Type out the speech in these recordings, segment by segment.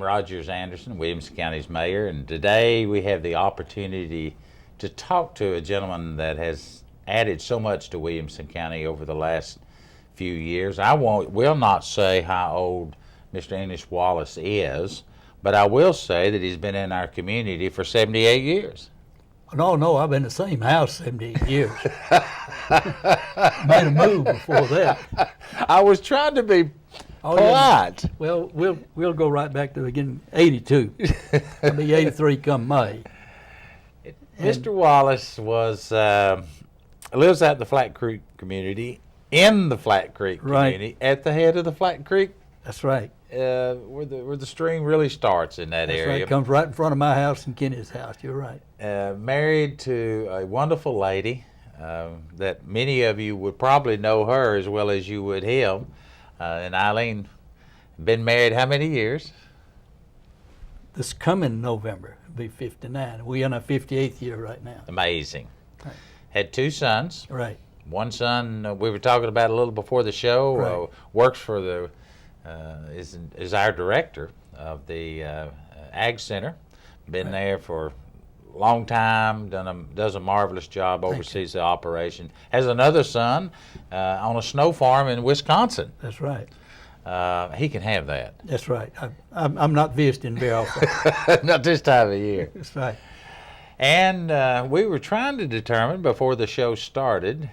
Rogers Anderson, Williamson County's mayor, and today we have the opportunity to talk to a gentleman that has added so much to Williamson County over the last few years. I will not say how old Mr. Ennis Wallace is, but I will say that he's been in our community for 78 years. No, I've been in the same house 78 years. Made a move before that. I was trying to be polite. Yeah. Well, we'll go right back to the beginning. 82. I'll be 83 come May. Mr. Wallace lives out in the Flat Creek community, in the Flat Creek community, at the head of the Flat Creek. That's right. Where the stream really starts in that area. Right. It comes right in front of my house and Kenny's house. You're right. Married to a wonderful lady that many of you would probably know her as well as you would him. And Eileen, been married how many years? This coming November will be 59. We're in our 58th year right now. Amazing. Right. Had two sons. Right. One son, we were talking about a little before the show, right. Works for the is our director of the Ag Center. Been right. there for a long time. Does a marvelous job. Oversees the operation. Has another son on a snow farm in Wisconsin. That's right. He can have that. That's right. I'm not visiting very often. Not this time of year. That's right. And we were trying to determine before the show started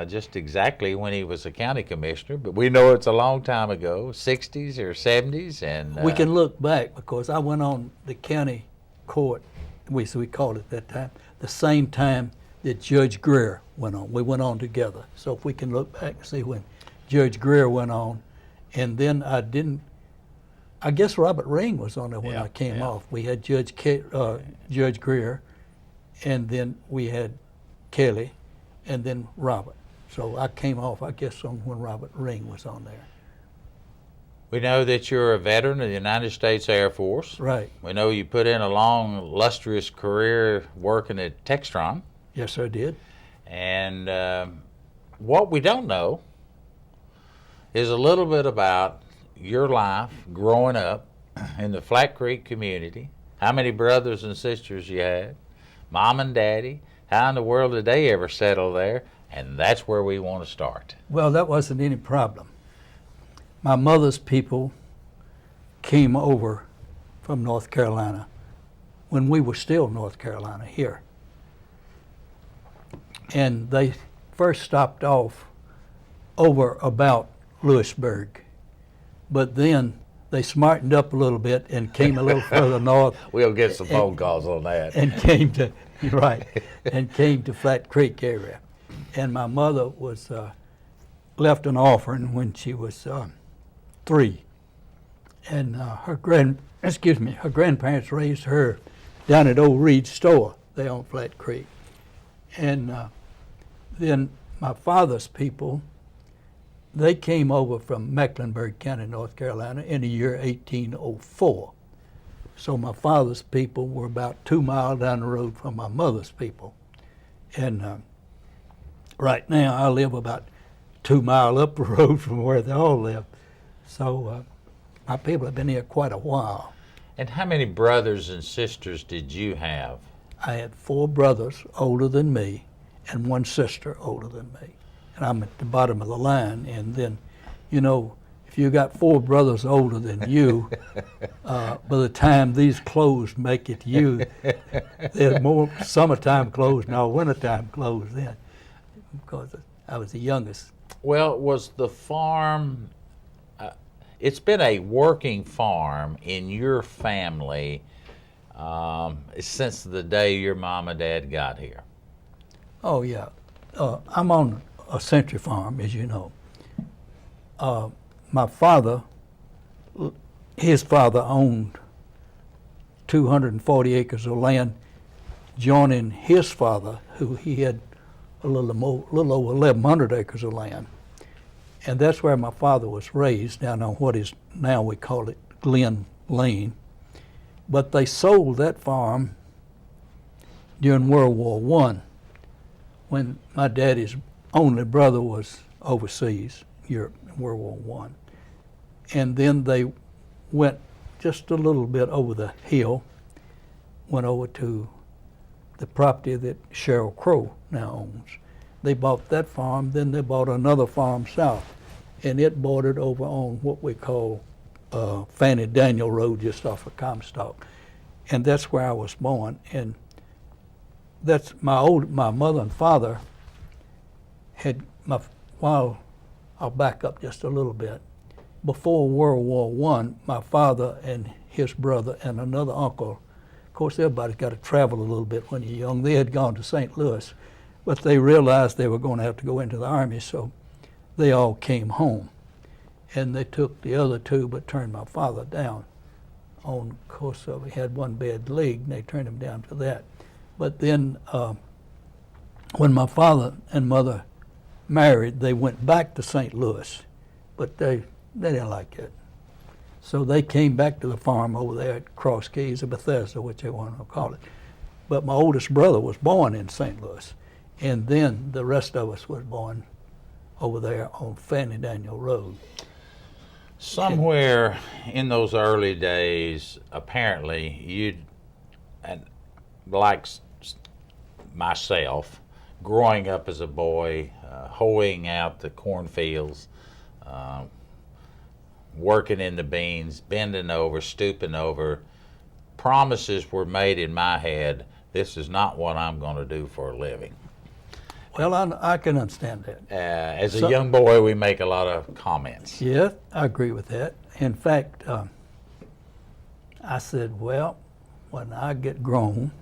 just exactly when he was a county commissioner, but we know it's a long time ago, 60s or 70s. And we can look back because I went on the county court, we called it at that time, the same time that Judge Greer went on. We went on together. So if we can look back and see when Judge Greer went on, and then I guess Robert Ring was on there when I came off. We had Judge Greer, and then we had Kelly, and then Robert. So I came off, I guess, on when Robert Ring was on there. We know that you're a veteran of the United States Air Force. Right. We know you put in a long, illustrious career working at Textron. Yes, I did. And what we don't know is a little bit about your life growing up in the Flat Creek community, how many brothers and sisters you had, Mom and Daddy, how in the world did they ever settle there? And that's where we want to start. Well, that wasn't any problem. My mother's people came over from North Carolina when we were still North Carolina here. And they first stopped off over about Lewisburg, but then they smartened up a little bit and came a little further north. We'll get some phone calls on that. And came to, and came to Flat Creek area. And my mother was left an orphan when she was 3. And her grandparents raised her down at Old Reed's store there on Flat Creek. And then my father's people, they came over from Mecklenburg County, North Carolina in the year 1804. So my father's people were about 2 miles down the road from my mother's people. And right now I live about 2 miles up the road from where they all live. So my people have been here quite a while. And how many brothers and sisters did you have? I had 4 brothers older than me and 1 sister older than me. And I'm at the bottom of the line. And then, if you got 4 brothers older than you, by the time these clothes make it to you, there's more summertime clothes now, wintertime clothes then, because I was the youngest. Well, was the farm, it's been a working farm in your family since the day your mom and dad got here. Oh, yeah. I'm on a century farm, as you know. My father, his father owned 240 acres of land, joining his father, who he had a little over 1,100 acres of land. And that's where my father was raised, down on what is now we call it Glen Lane. But they sold that farm during World War I, when my daddy's only brother was overseas, Europe, in World War I. And then they went just a little bit over the hill, went over to the property that Cheryl Crow now owns. They bought that farm, then they bought another farm south, and it bordered over on what we call Fanny Daniel Road, just off of Comstock. And that's where I was born. And that's my mother and father had, I'll back up just a little bit. Before World War I, my father and his brother and another uncle, of course everybody's got to travel a little bit when you're young. They had gone to St. Louis, but they realized they were going to have to go into the Army, so they all came home. And they took the other two, but turned my father down. Of course, he had one bad leg, and they turned him down to that. But then when my father and mother married, they went back to St. Louis, but they didn't like it. So they came back to the farm over there at Cross Keys or Bethesda, which they want to call it. But my oldest brother was born in St. Louis, and then the rest of us was born over there on Fanny Daniel Road. Somewhere in those early days, apparently, you'd, like myself, growing up as a boy, hoeing out the cornfields, working in the beans, bending over, stooping over, promises were made in my head, this is not what I'm going to do for a living. Well, I can understand that. As a young boy, we make a lot of comments. Yeah, I agree with that. In fact, I said, well, when I get grown,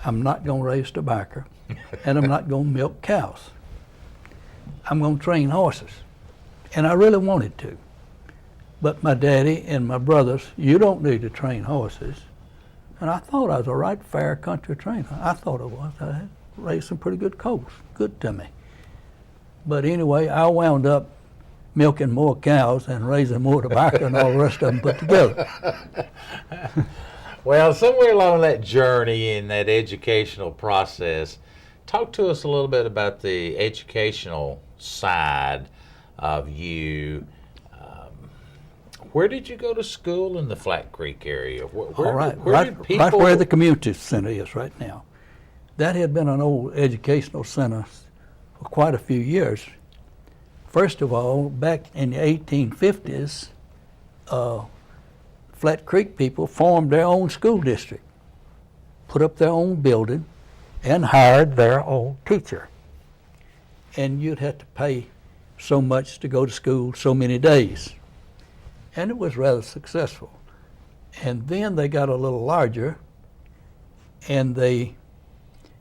I'm not going to raise tobacco, and I'm not going to milk cows. I'm going to train horses. And I really wanted to. But my daddy and my brothers, you don't need to train horses. And I thought I was a right fair country trainer. I thought I was. I had raised some pretty good colts, good to me. But anyway, I wound up milking more cows and raising more tobacco and all the rest of them put together. Well, somewhere along that journey in that educational process, talk to us a little bit about the educational side of you. Where did you go to school in the Flat Creek area? Where did people... right where the community center is right now. That had been an old educational center for quite a few years. First of all, back in the 1850s, Flat Creek people formed their own school district, put up their own building, and hired their own teacher. And you'd have to pay so much to go to school so many days. And it was rather successful. And then they got a little larger, and they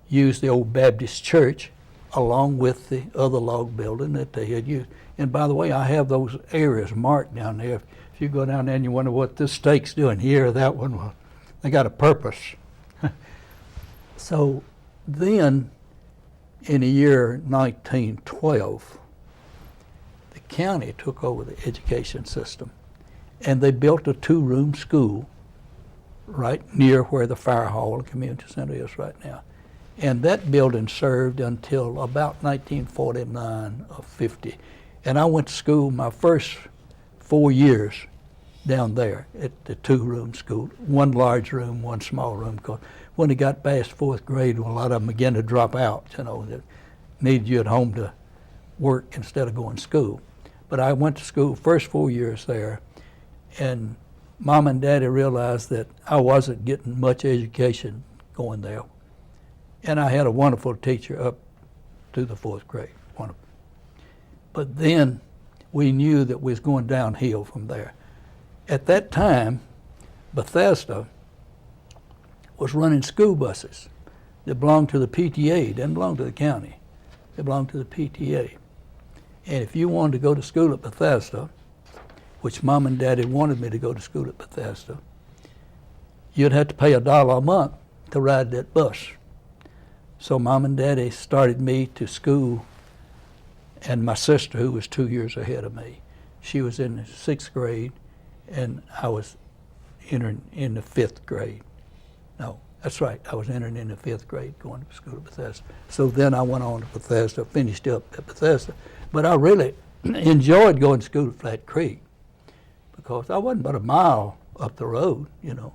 used the old Baptist church along with the other log building that they had used. And by the way, I have those areas marked down there. If you go down there and you wonder what this stake's doing here or that one, well, they got a purpose. So then, in the year 1912, the county took over the education system, and they built a 2-room school right near where the fire hall and community center is right now. And that building served until about 1949 or 50. And I went to school my first 4 years down there at the 2-room school, 1 large room, 1 small room. Because when it got past 4th grade, well, a lot of them began to drop out, that needed you at home to work instead of going to school. But I went to school first 4 years there, and Mom and Daddy realized that I wasn't getting much education going there. And I had a wonderful teacher up to the 4th grade. Wonderful. But then we knew that we was going downhill from there. At that time, Bethesda was running school buses that belonged to the PTA, didn't belong to the county. They belonged to the PTA. And if you wanted to go to school at Bethesda, which Mom and Daddy wanted me to go to school at Bethesda, you'd have to pay $1 a month to ride that bus. So Mom and Daddy started me to school, and my sister, who was 2 years ahead of me, she was in the 6th grade, and I was entering in the 5th grade. No, that's right, I was entering in the 5th grade going to school at Bethesda. So then I went on to Bethesda, finished up at Bethesda. But I really enjoyed going to school at Flat Creek, because I wasn't but a mile up the road, you know,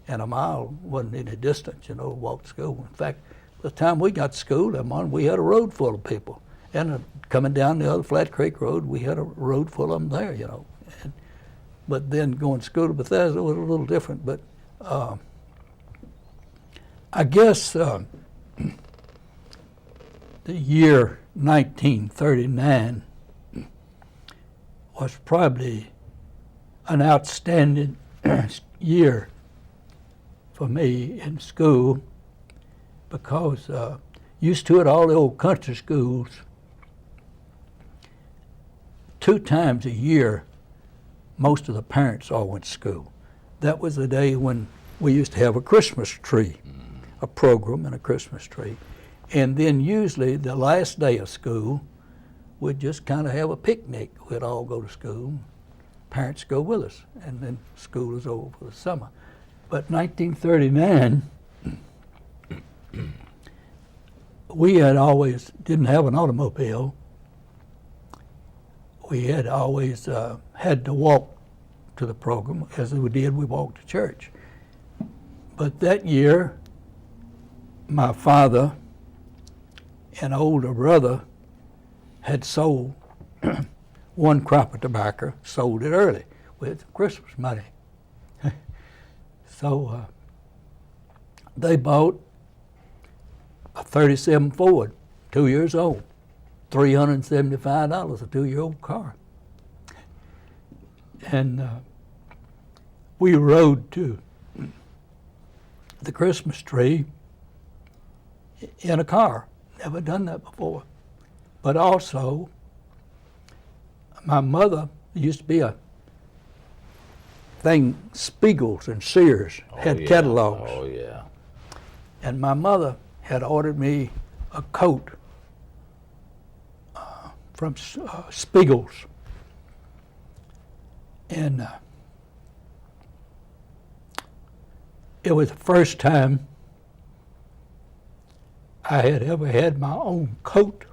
and a mile wasn't any distance, you know, to walk to school. In fact, by the time we got to school that morning, we had a road full of people. And coming down the other Flat Creek Road, we had a road full of them there, you know. But then going to school to Bethesda was a little different. But I guess the year 1939 was probably an outstanding year for me in school, because used to it, all the old country schools, 2 times a year, most of the parents all went to school. That was the day when we used to have a Christmas tree, a program and a Christmas tree. And then usually the last day of school, we'd just kind of have a picnic. We'd all go to school. Parents go with us, and then school is over for the summer. But 1939, we had always didn't have an automobile. We had always had to walk to the program. As we did, we walked to church. But that year, my father and older brother had sold 1 crop of tobacco, sold it early with Christmas money. So they bought a 37 Ford, 2 years old, $375, a 2-year-old car. And we rode to the Christmas tree in a car. Never done that before. But also, my mother used to be a thing, Spiegels and Sears had catalogs. Oh, yeah. And my mother had ordered me a coat from Spiegels. And it was the first time I had ever had my own coat.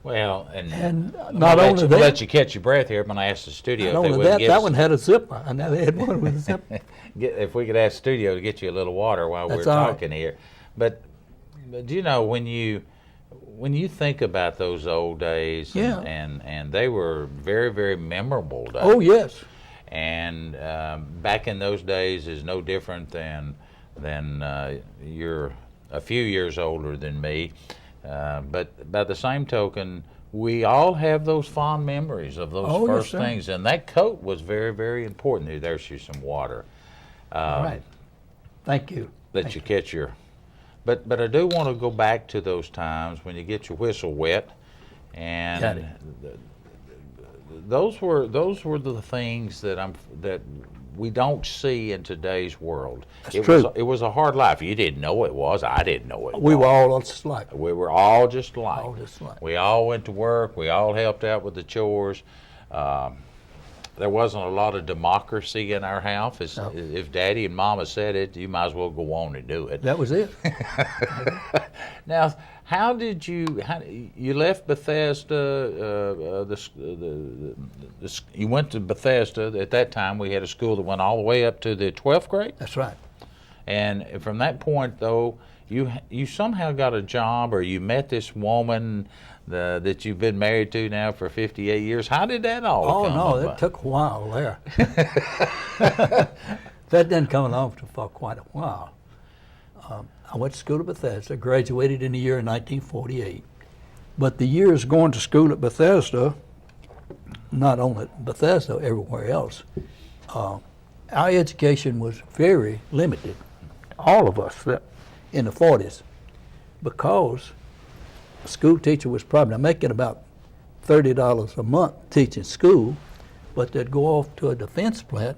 Well, and not only that, we'll let you catch your breath here. I'm going to ask the studio not if they only would that, give that us, one had a zipper. I never had one with a zipper. if we could ask the studio to get you a little water while That's we're all talking here. But you know, when you think about those old days, Yeah. and they were very, very memorable days. Oh, yes. And back in those days is no different than you're a few years older than me. But by the same token, we all have those fond memories of those first things. And that coat was very, very important. There's you some water. All right. Thank you. Let you catch your... But I do want to go back to those times when you get your whistle wet. And those were the things that we don't see in today's world. That's true. It was a hard life. You didn't know it was. I didn't know it was. We were all just like. We were all just like. All just like. We all went to work. We all helped out with the chores. There wasn't a lot of democracy in our house. No. If Daddy and Mama said it, you might as well go on and do it. That was it. Now, how did you left Bethesda? You went to Bethesda. At that time, we had a school that went all the way up to the 12th grade. That's right. And from that point, though, you somehow got a job, or you met this woman that you've been married to now for 58 years. How did that all come about? Oh, no, it took a while there. That didn't come along for quite a while. I went to school at Bethesda, graduated in the year 1948. But the years going to school at Bethesda, not only at Bethesda, everywhere else, our education was very limited, all of us in the 40s, because a school teacher was probably making about $30 a month teaching school, but they'd go off to a defense plant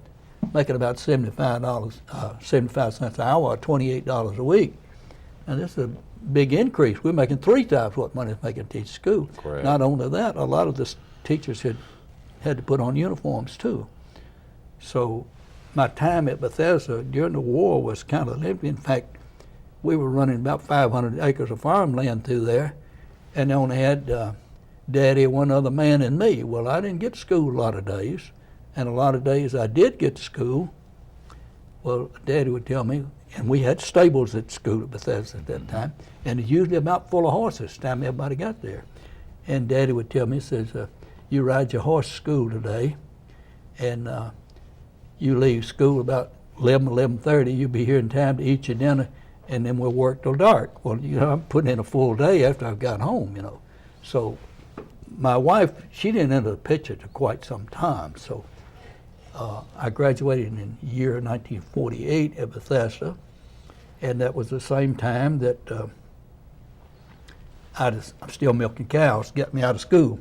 making about 75 cents an hour, or $28 a week. And this is a big increase. We're making 3 times what money is making teaching school. Correct. Not only that, a lot of the teachers had to put on uniforms too. So my time at Bethesda during the war was kind of limited. In fact, we were running about 500 acres of farmland through there, and they only had Daddy, one other man, and me. Well, I didn't get to school a lot of days, And a lot of days I did get to school, well, Daddy would tell me, and we had stables at school at Bethesda at that time, and it's usually about full of horses the time everybody got there. And Daddy would tell me, he says, you ride your horse to school today, and you leave school about 11:30, you'll be here in time to eat your dinner, and then we'll work till dark. Well, I'm putting in a full day after I've got home, So my wife, she didn't enter the picture for quite some time, so I graduated in the year 1948 at Bethesda, and that was the same time that I'm still milking cows, get me out of school,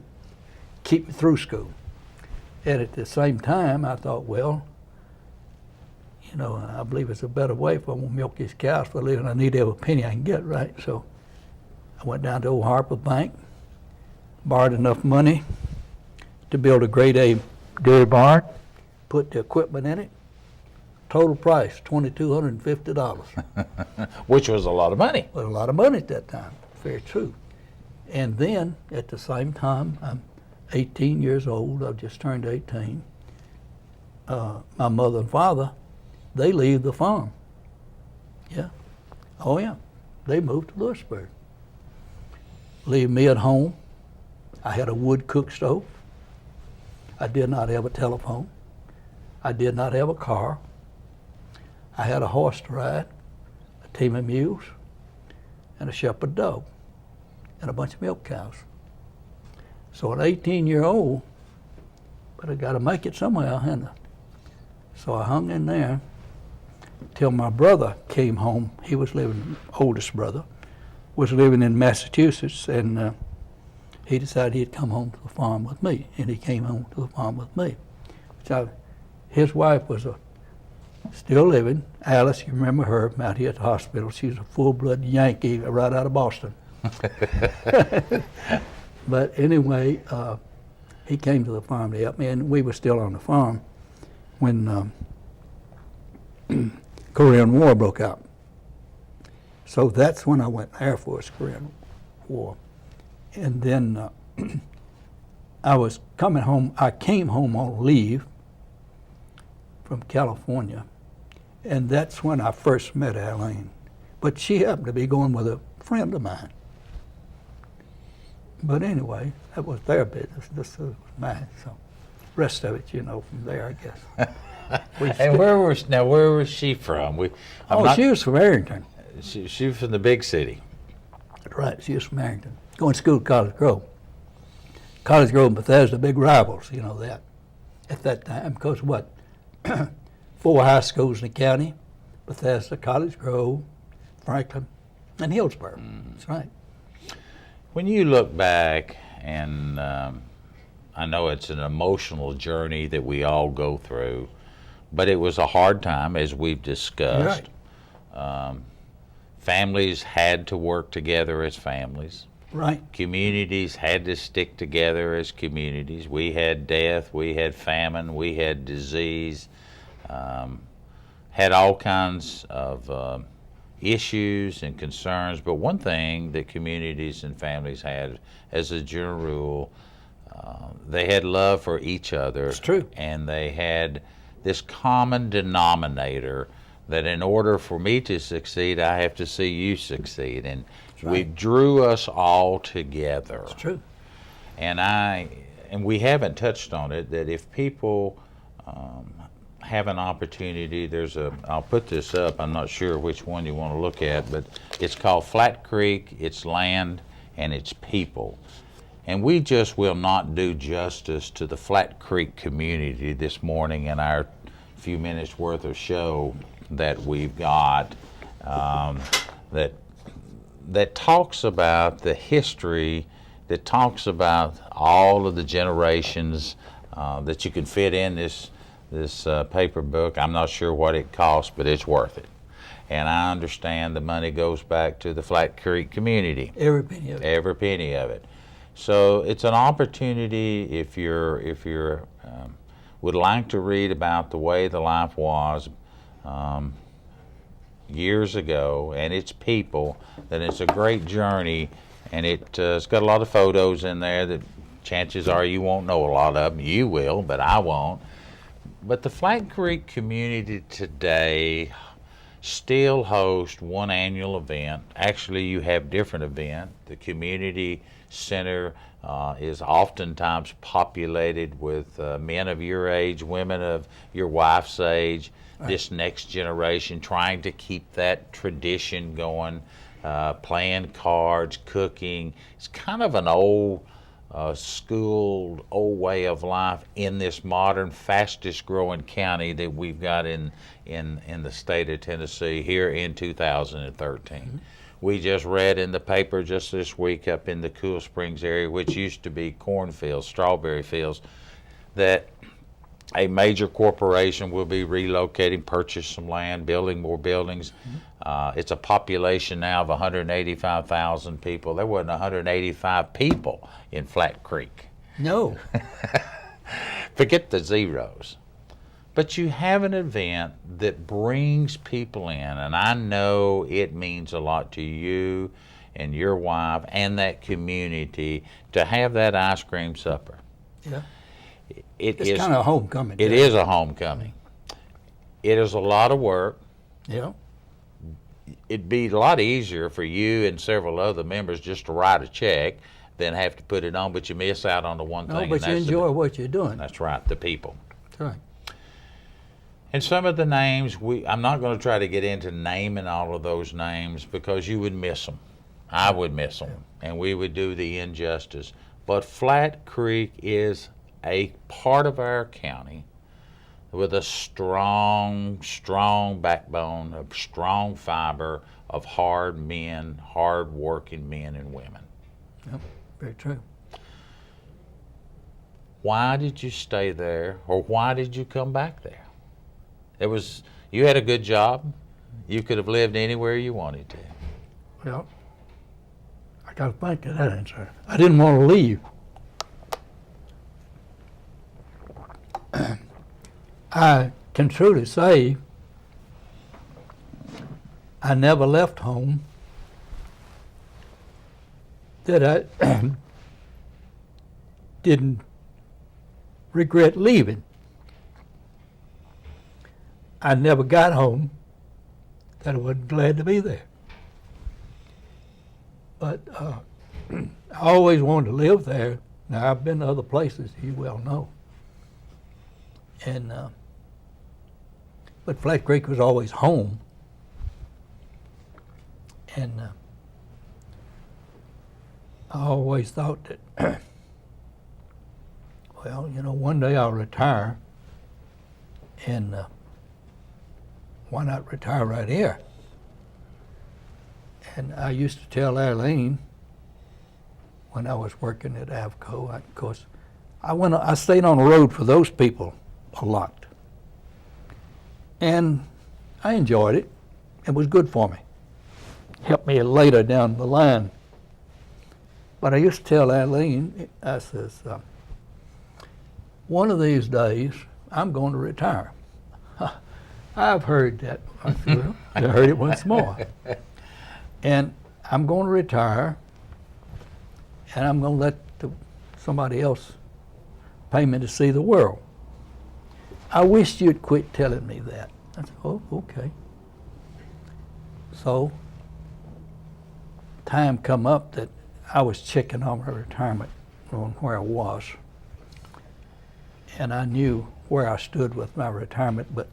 keep me through school. And at the same time, I thought, well, I believe it's a better way if I want to milk these cows for a living. I need every penny I can get, right? So I went down to Old Harper Bank, borrowed enough money to build a grade A dairy barn, put the equipment in it. Total price, $2,250. Which was a lot of money. Was a lot of money at that time, very true. And then, at the same time, I'm 18 years old. I've just turned 18. My mother and father, they leave the farm. Yeah. Oh, yeah. They moved to Lewisburg. Leave me at home. I had a wood cook stove. I did not have a telephone. I did not have a car. I had a horse to ride, a team of mules, and a shepherd dog, and a bunch of milk cows. So at 18-year-old, but I got to make it somewhere, hadn't I? So I hung in there till my brother came home. He was living, oldest brother, was living in Massachusetts, and he decided he'd come home to the farm with me, and he came home to the farm with me. So his wife was still living, Alice, you remember her, out here at the hospital. She was a full-blood Yankee right out of Boston. But anyway, he came to the farm to help me, and we were still on the farm when Korean War broke out. So that's when I went Air Force, Korean War. And then I was coming home. I came home on leave from California, and that's when I first met Arlene. But she happened to be going with a friend of mine. But anyway, that was their business. This was mine. So, rest of it, from there, I guess. And where was she from? She was from Arrington. She was from the big city. Right, she was from Arrington. Going to school at College Grove. College Grove and Bethesda, big rivals, that, at that time. Because what? 4 high schools in the county: Bethesda, College Grove, Franklin, and Hillsborough. That's right. When you look back, and I know it's an emotional journey that we all go through, but it was a hard time, as we've discussed. Right. Families had to work together as families. Right. Communities had to stick together as communities. We had death, we had famine, we had disease, had all kinds of issues and concerns. But one thing that communities and families had, as a general rule, they had love for each other. It's true. And they had this common denominator that in order for me to succeed, I have to see you succeed. And we drew us all together. It's true. And we haven't touched on it, that if people have an opportunity, I'll put this up, I'm not sure which one you want to look at, but it's called Flat Creek, it's land, and it's people. And we just will not do justice to the Flat Creek community this morning in our few minutes worth of show that we've got, that talks about the history, that talks about all of the generations that you can fit in this paper book. I'm not sure what it costs, but it's worth it. And I understand the money goes back to the Flat Creek community. Every penny of it. Every penny of it. So it's an opportunity if you're would like to read about the way the life was years ago and its people, then it's a great journey, and it's got a lot of photos in there that chances are you won't know a lot of them. You will, but I won't. But the Flat Creek community today still hosts one annual event. Actually, you have different events. The community center is oftentimes populated with men of your age, women of your wife's age, right. This next generation, trying to keep that tradition going, playing cards, cooking. It's kind of an old school, old way of life in this modern, fastest growing county that we've got in the state of Tennessee here in 2013. Mm-hmm. We just read in the paper just this week up in the Cool Springs area, which used to be cornfields, strawberry fields, that a major corporation will be relocating, purchase some land, building more buildings. Mm-hmm. It's a population now of 185,000 people. There wasn't 185 people in Flat Creek. No. Forget the zeros. But you have an event that brings people in, and I know it means a lot to you and your wife and that community to have that ice cream supper. Yeah. It's kind of a homecoming. It is a homecoming. It is a lot of work. Yeah. It'd be a lot easier for you and several other members just to write a check than have to put it on, but you miss out on the one thing. No, but you enjoy what you're doing. That's right, the people. That's right. And some of the names, I'm not going to try to get into naming all of those names because you would miss them. I would miss them, and we would do the injustice. But Flat Creek is a part of our county with a strong, strong backbone, a strong fiber of hard men, hard-working men and women. Yep, very true. Why did you stay there, or why did you come back there? You had a good job. You could have lived anywhere you wanted to. Well, I got to think of that answer. I didn't want to leave. I can truly say I never left home, that I didn't regret leaving. I never got home that I wasn't glad to be there. But I always wanted to live there. Now, I've been to other places, you well know. And but Flat Creek was always home. And I always thought that, well, you know, one day I'll retire, and why not retire right here? And I used to tell Arlene when I was working at Avco, of course, I stayed on the road for those people a lot. And I enjoyed it. It was good for me. Helped me later down the line. But I used to tell Arlene, I says, one of these days, I'm going to retire. I've heard that. I said, well, I heard it once more. And I'm going to retire, and I'm going to let somebody else pay me to see the world. I wish you'd quit telling me that. I said, oh, okay. So, time come up that I was checking on my retirement on where I was. And I knew where I stood with my retirement, but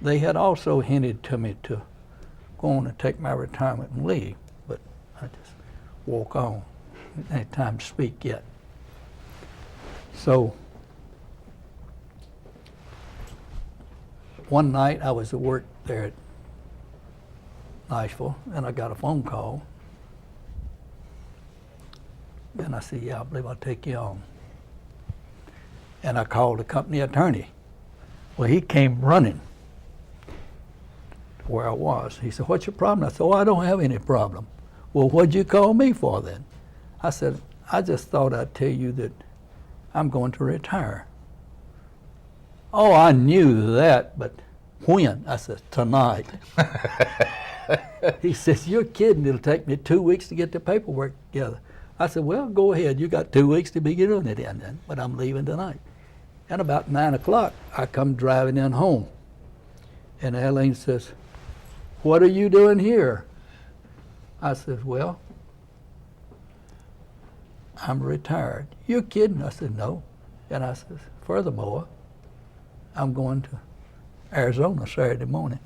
they had also hinted to me to go on and take my retirement and leave, but I just walk on. I didn't have time to speak yet. So, one night I was at work there at Nashville, and I got a phone call. And I said, yeah, I believe I'll take you on. And I called the company attorney. Well, he came running to where I was. He said, what's your problem? I said, oh, I don't have any problem. Well, what'd you call me for then? I said, I just thought I'd tell you that I'm going to retire. Oh, I knew that, but when? I said, tonight. He says, you're kidding. It'll take me 2 weeks to get the paperwork together. I said, well, go ahead. You got 2 weeks to be doing it in then, but I'm leaving tonight. And about 9 o'clock, I come driving in home. And Eileen says, "What are you doing here?" I says, "Well, I'm retired." "You kidding?" I said, "No." And I says, "Furthermore, I'm going to Arizona Saturday morning."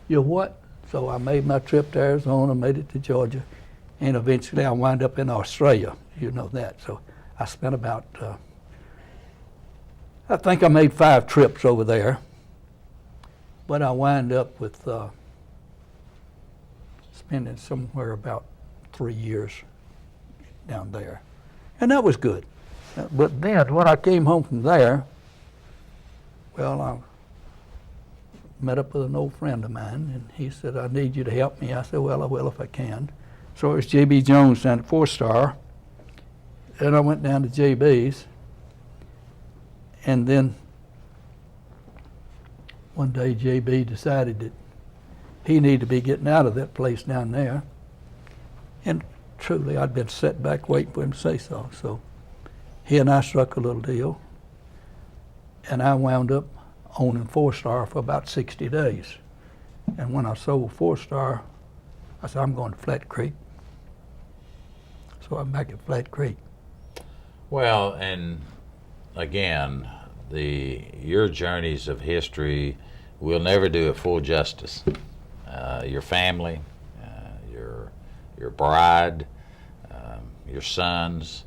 "You what?" So I made my trip to Arizona, made it to Georgia, and eventually I wound up in Australia. You know that. So I spent about, I think I made 5 trips over there, but I wound up with spending somewhere about 3 years down there. And that was good. But then when I came home from there, well, I met up with an old friend of mine, and he said, "I need you to help me." I said, "Well, I will if I can." So it was J.B. Jones down at 4-Star, and I went down to J.B.'s, and then one day J.B. decided that he needed to be getting out of that place down there, and truly I'd been set back waiting for him to say so. So he and I struck a little deal, and I wound up owning 4-Star for about 60 days. And when I sold 4-Star, I said, "I'm going to Flat Creek." So I'm back at Flat Creek. Well, and again, your journeys of history will never do it full justice. Your family, your bride, your sons,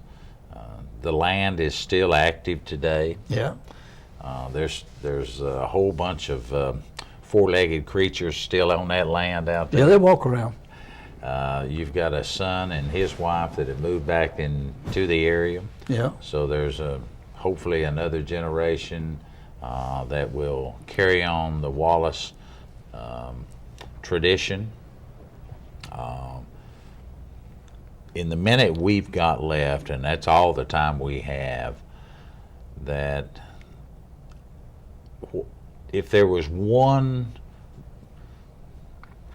the land is still active today. Yeah. There's a whole bunch of 4-legged creatures still on that land out there. Yeah, they walk around. You've got a son and his wife that have moved back into the area. Yeah. So there's hopefully another generation that will carry on the Wallace tradition. In the minute we've got left, and that's all the time we have, that if there was one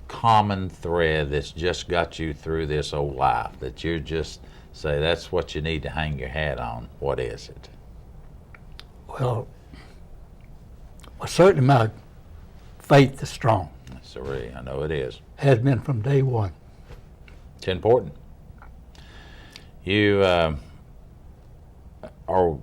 common thread that's just got you through this old life, that you just say that's what you need to hang your hat on, what is it? Well, certainly my faith is strong. Sorry, I know it is. Has been from day one. It's important. You are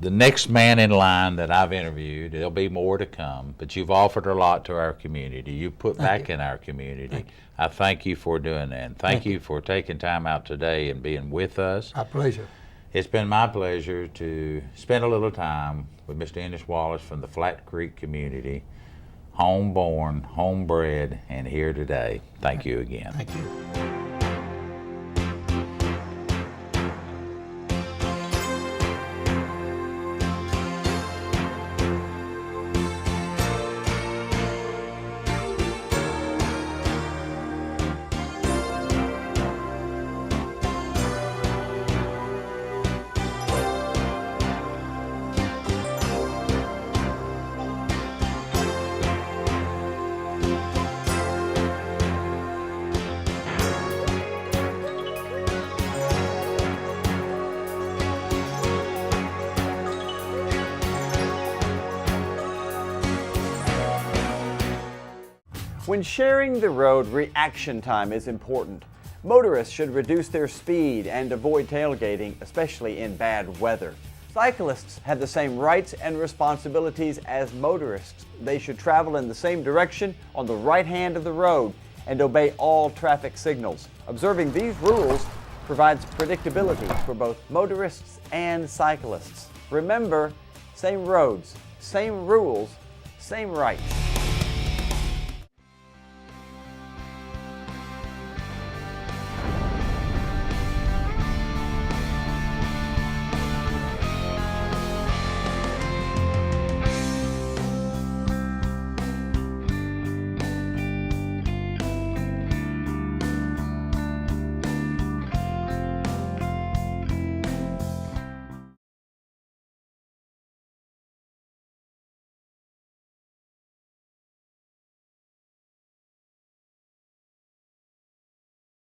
the next man in line that I've interviewed. There'll be more to come, but you've offered a lot to our community. You've put back in our community. I thank you for doing that. And thank you for taking time out today and being with us. My pleasure. It's been my pleasure to spend a little time with Mr. Ennis Wallace from the Flat Creek community, homeborn, homebred, and here today. Thank you again. Thank you. When sharing the road, reaction time is important. Motorists should reduce their speed and avoid tailgating, especially in bad weather. Cyclists have the same rights and responsibilities as motorists. They should travel in the same direction on the right hand of the road and obey all traffic signals. Observing these rules provides predictability for both motorists and cyclists. Remember, same roads, same rules, same rights.